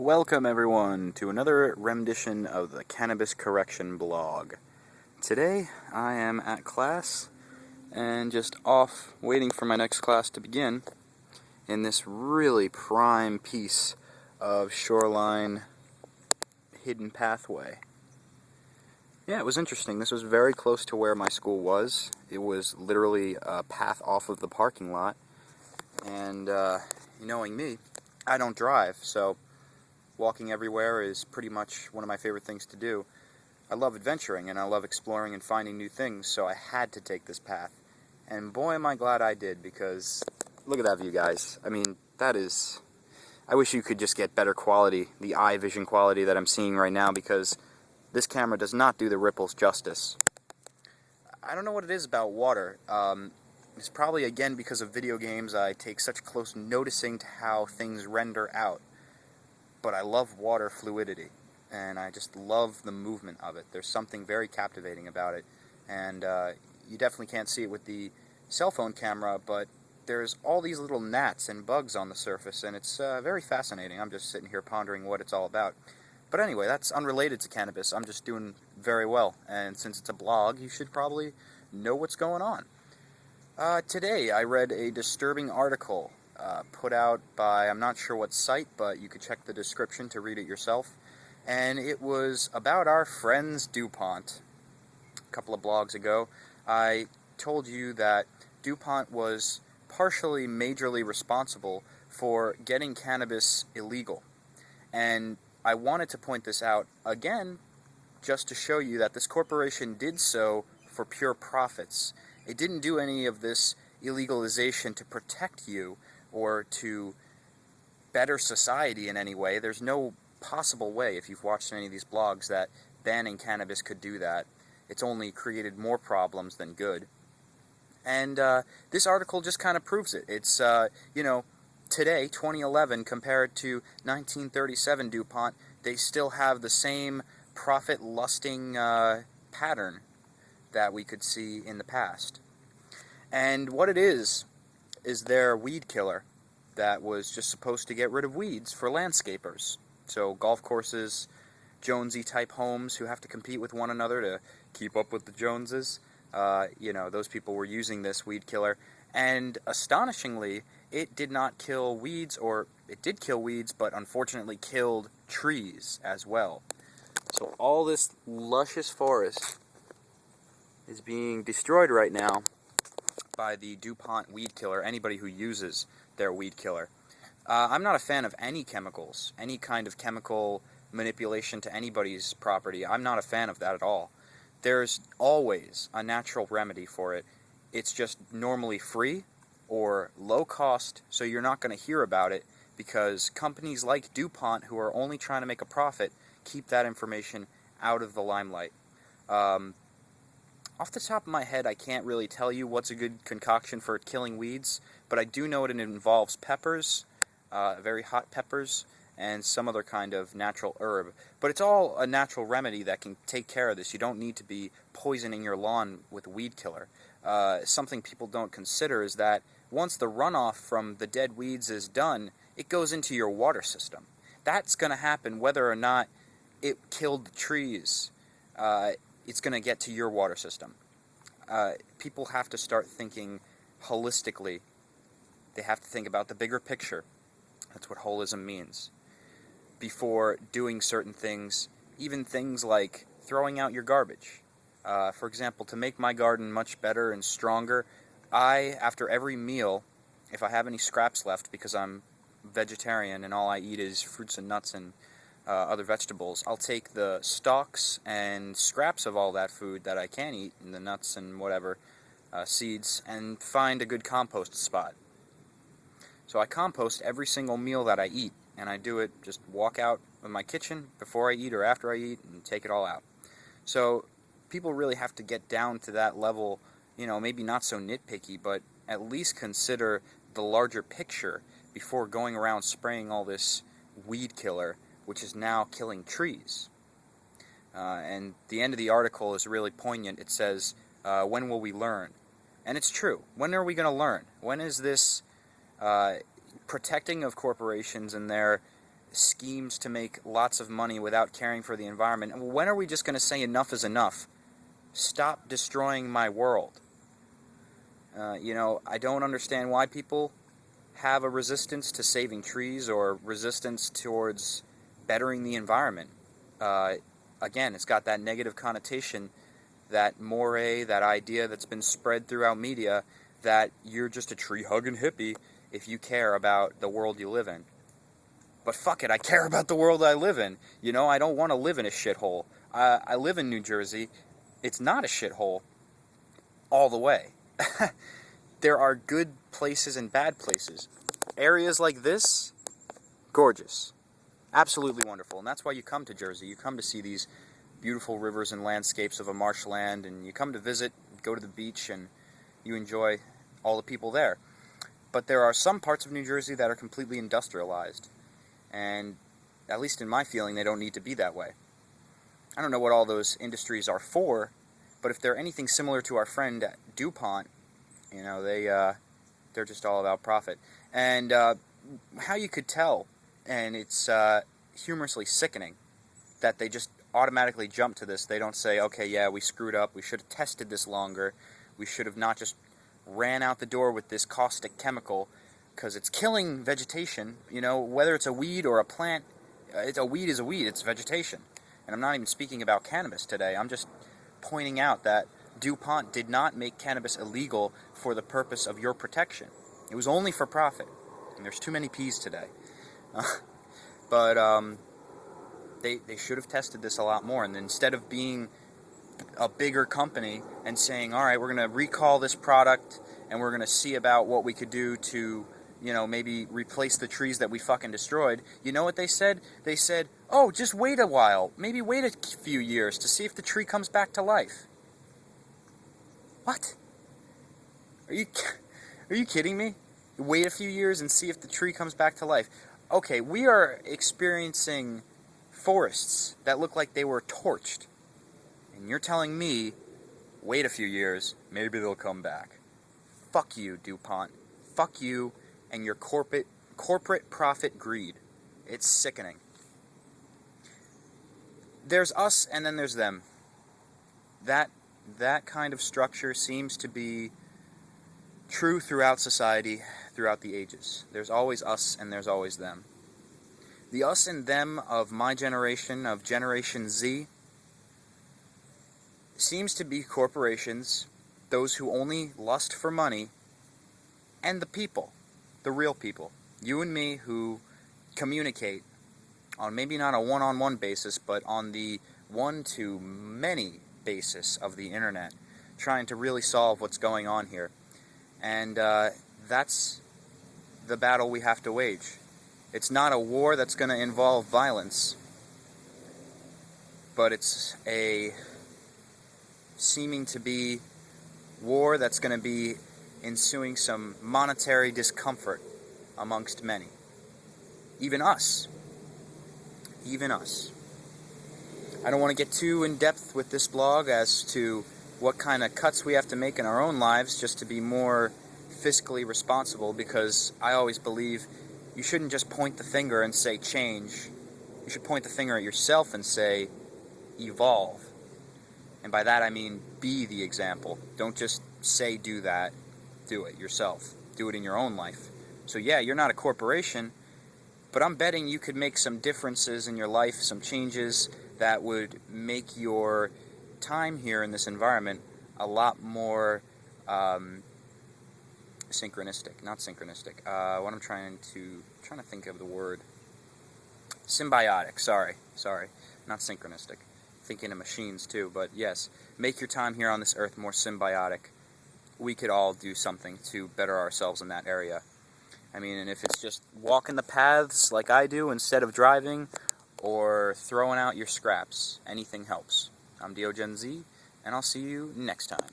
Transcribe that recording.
Welcome everyone to another rendition of the Cannabis Correction blog. Today I am at class and just off waiting for my next class to begin in this really prime piece of shoreline hidden pathway. Yeah, it was interesting. This was very close to where my school was. It was literally a path off of the parking lot, and knowing me, I don't drive, so walking everywhere is pretty much one of my favorite things to do. I love adventuring and I love exploring and finding new things, so I had to take this path. And boy am I glad I did, because look at that view, guys. I mean, that is... I wish you could just get better quality, the eye vision quality that I'm seeing right now, because this camera does not do the ripples justice. I don't know what it is about water. It's probably, again, because of video games. I take such close noticing to how things render out. But I love water fluidity, and I just love the movement of it. There's something very captivating about it, and you definitely can't see it with the cell phone camera, but there's all these little gnats and bugs on the surface, and it's very fascinating. I'm just sitting here pondering what it's all about. But anyway, that's unrelated to cannabis. I'm just doing very well, and since it's a blog, you should probably know what's going on. Today I read a disturbing article put out by, I'm not sure what site, but you could check the description to read it yourself. And it was about our friends DuPont. A couple of blogs ago, I told you that DuPont was partially majorly responsible for getting cannabis illegal. And I wanted to point this out again, just to show you that this corporation did so for pure profits. It didn't do any of this illegalization to protect you or to better society in any way. There's no possible way, if you've watched any of these blogs, that banning cannabis could do that. It's only created more problems than good. And this article just kind of proves it. It's, today, 2011, compared to 1937 DuPont, they still have the same profit-lusting pattern that we could see in the past. And what it is their weed killer that was just supposed to get rid of weeds for landscapers. So golf courses, Jonesy type homes who have to compete with one another to keep up with the Joneses, those people were using this weed killer. And astonishingly, it did not kill weeds, or it did kill weeds, but unfortunately killed trees as well. So all this luscious forest is being destroyed right now by the DuPont weed killer, anybody who uses their weed killer. I'm not a fan of any chemicals, any kind of chemical manipulation to anybody's property. I'm not a fan of that at all. There's always a natural remedy for it. It's just normally free or low cost, so you're not going to hear about it, because companies like DuPont, who are only trying to make a profit, keep that information out of the limelight. Off the top of my head, I can't really tell you what's a good concoction for killing weeds, but I do know it involves peppers, very hot peppers, and some other kind of natural herb. But it's all a natural remedy that can take care of this. You don't need to be poisoning your lawn with weed killer. Something people don't consider is that once the runoff from the dead weeds is done, it goes into your water system. That's going to happen whether or not it killed the trees. It's going to get to your water system. People have to start thinking holistically. They have to think about the bigger picture. That's what holism means. Before doing certain things, even things like throwing out your garbage. For example, to make my garden much better and stronger, after every meal, if I have any scraps left, because I'm vegetarian and all I eat is fruits and nuts and other vegetables, I'll take the stalks and scraps of all that food that I can eat, and the nuts and whatever, seeds, and find a good compost spot. So I compost every single meal that I eat, and I do it, just walk out of my kitchen before I eat or after I eat and take it all out. So people really have to get down to that level, maybe not so nitpicky, but at least consider the larger picture before going around spraying all this weed killer, which is now killing trees. And the end of the article is really poignant. It says, when will we learn? And it's true. When are we going to learn? When is this protecting of corporations and their schemes to make lots of money without caring for the environment. When are we just going to say enough is enough? Stop destroying my world. I don't understand why people have a resistance to saving trees or resistance towards bettering the environment. Again, it's got that negative connotation, that moray, that idea that's been spread throughout media that you're just a tree-hugging hippie if you care about the world you live in. But fuck it, I care about the world I live in. I don't want to live in a shithole. I live in New Jersey. It's not a shithole all the way. There are good places and bad places. Areas like this, gorgeous. Absolutely wonderful. And that's why you come to Jersey. You come to see these beautiful rivers and landscapes of a marshland, and you come to visit, go to the beach, and you enjoy all the people there. But there are some parts of New Jersey that are completely industrialized. And at least in my feeling, they don't need to be that way. I don't know what all those industries are for, but if they're anything similar to our friend at DuPont, they're just all about profit. And how you could tell, and it's humorously sickening, that they just automatically jump to this. They don't say, okay, yeah, we screwed up, we should have tested this longer, we should have not just ran out the door with this caustic chemical, because it's killing vegetation. Whether it's a weed or a plant, a weed is a weed, it's vegetation. And I'm not even speaking about cannabis today, I'm just pointing out that DuPont did not make cannabis illegal for the purpose of your protection. It was only for profit. And there's too many P's today. But they should have tested this a lot more. And instead of being a bigger company and saying, all right, we're going to recall this product and we're going to see about what we could do to, maybe replace the trees that we fucking destroyed. You know what they said? They said, oh, just wait a while. Maybe wait a few years to see if the tree comes back to life. What? Are you kidding me? Wait a few years and see if the tree comes back to life. Okay, we are experiencing forests that look like they were torched. And you're telling me, wait a few years, maybe they'll come back. Fuck you, DuPont. Fuck you and your corporate profit greed. It's sickening. There's us and then there's them. That kind of structure seems to be true throughout society, throughout the ages. There's always us and there's always them. The us and them of my generation, of Generation Z, seems to be corporations, those who only lust for money, and the people, the real people, you and me, who communicate on maybe not a one-on-one basis, but on the one-to-many basis of the internet, trying to really solve what's going on here. And that's the battle we have to wage. It's not a war that's going to involve violence, but it's a seeming to be war that's going to be ensuing some monetary discomfort amongst many. Even us. Even us. I don't want to get too in-depth with this blog as to what kind of cuts we have to make in our own lives just to be more fiscally responsible, because I always believe you shouldn't just point the finger and say change. You should point the finger at yourself and say evolve. And by that I mean be the example. Don't just say do that. Do it yourself. Do it in your own life. So yeah, you're not a corporation, but I'm betting you could make some differences in your life, some changes that would make your time here in this environment a lot more synchronistic. Not synchronistic. What I'm trying to think of the word. Symbiotic. Sorry. Not synchronistic. Thinking of machines too, but yes. Make your time here on this earth more symbiotic. We could all do something to better ourselves in that area. I mean, and if it's just walking the paths like I do instead of driving, or throwing out your scraps, anything helps. I'm DeoGenZ, and I'll see you next time.